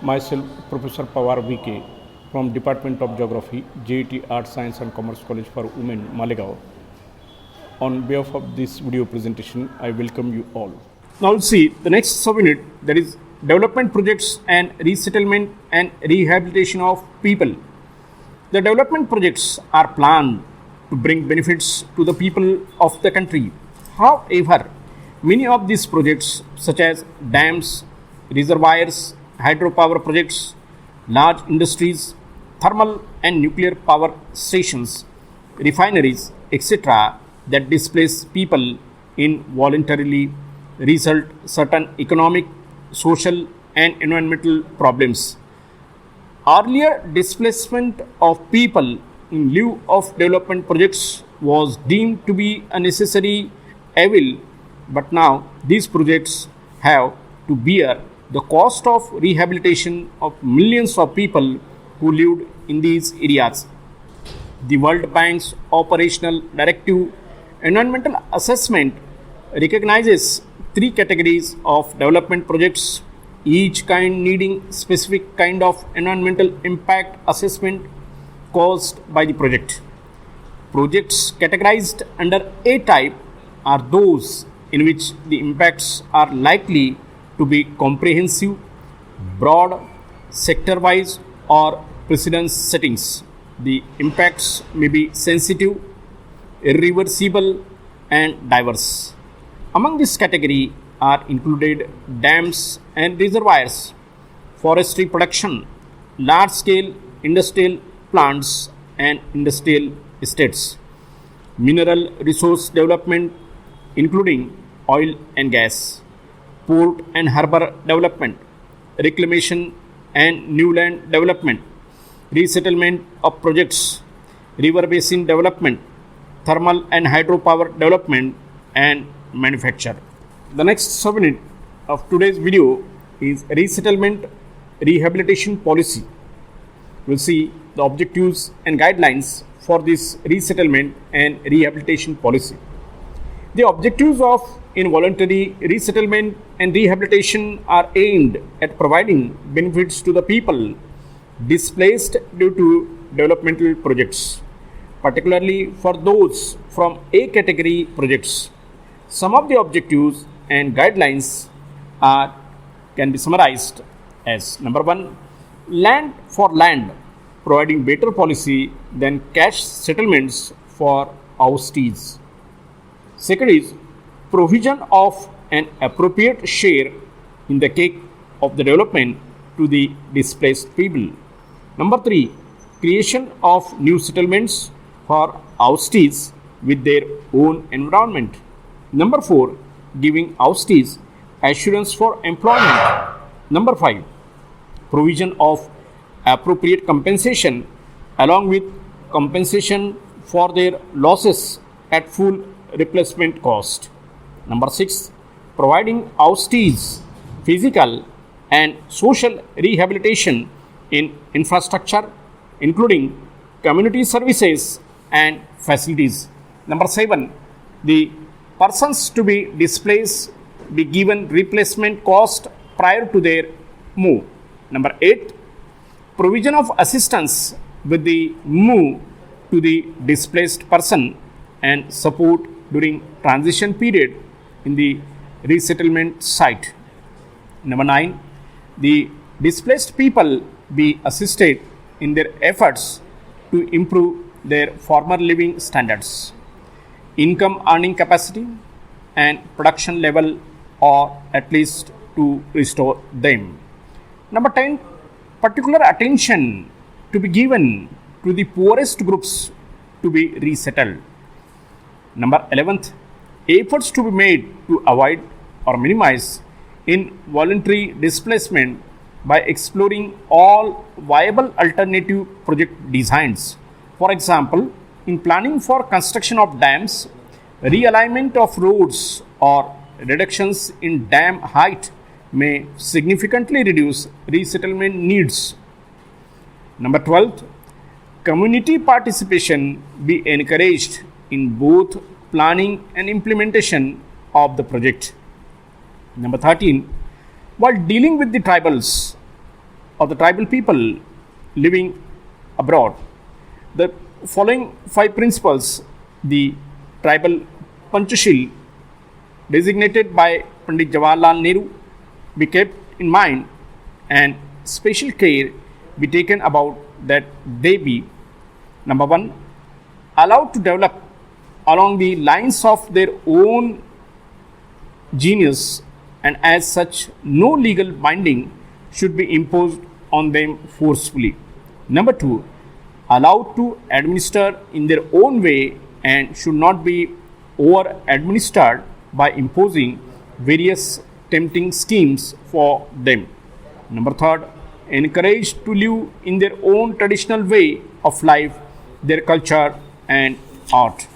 Myself, Professor Pawar VK from Department of Geography, J.A.T Art, Science and Commerce College for Women, Malegaon. On behalf of this video presentation, I welcome you all. Now we'll see the next subunit, that is development projects and resettlement and rehabilitation of people. The development projects are planned to bring benefits to the people of the country. However, many of these projects such as dams, reservoirs, hydropower projects, large industries, thermal and nuclear power stations, refineries, etc., that displace people involuntarily result certain economic, social and environmental problems. Earlier, displacement of people in lieu of development projects was deemed to be a necessary evil, but now these projects have to bear the cost of rehabilitation of millions of people who lived in these areas. The World Bank's Operational Directive Environmental Assessment recognizes three categories of development projects, each kind needing specific kind of environmental impact assessment caused by the project. Projects categorized under A type are those in which the impacts are likely to be comprehensive, broad, sector-wise or precedence settings. The impacts may be sensitive, irreversible and diverse. Among this category are included dams and reservoirs, forestry production, large-scale industrial plants and industrial estates, mineral resource development including oil and gas, port and harbour development, reclamation and new land development, resettlement of projects, river basin development, thermal and hydropower development and manufacture. The next subunit of today's video is resettlement rehabilitation policy. We'll see the objectives and guidelines for this resettlement and rehabilitation policy. The objectives of involuntary resettlement and rehabilitation are aimed at providing benefits to the people displaced due to developmental projects, particularly for those from A category projects. Some of the objectives and guidelines can be summarized as: number one, land for land, providing better policy than cash settlements for oustees. Second is provision of an appropriate share in the cake of the development to the displaced people. Number three, creation of new settlements for oustees with their own environment. Number four, giving oustees assurance for employment. Number five, provision of appropriate compensation along with compensation for their losses at full replacement cost. Number six, providing oustees physical and social rehabilitation in infrastructure including community services and facilities. Number seven, the persons to be displaced be given replacement cost prior to their move. Number eight, provision of assistance with the move to the displaced person and support during transition period in the resettlement site. Number nine, the displaced people be assisted in their efforts to improve their former living standards, income earning capacity and production level, or at least to restore them. Number 10, particular attention to be given to the poorest groups to be resettled. Number 11th, efforts to be made to avoid or minimize involuntary displacement by exploring all viable alternative project designs. For example, in planning for construction of dams, realignment of roads or reductions in dam height may significantly reduce resettlement needs. Number 12, community participation be encouraged in both planning and implementation of the project. Number 13, while dealing with the tribals, of the tribal people living abroad. The following 5 principles, the tribal Panchashil designated by Pandit Jawaharlal Nehru, be kept in mind and special care be taken about that they be: number 1, allowed to develop along the lines of their own genius, and as such no legal binding should be imposed on them forcefully. Number 2, allowed to administer in their own way and should not be over administered by imposing various tempting schemes for them. Number 3, encouraged to live in their own traditional way of life, their culture and art.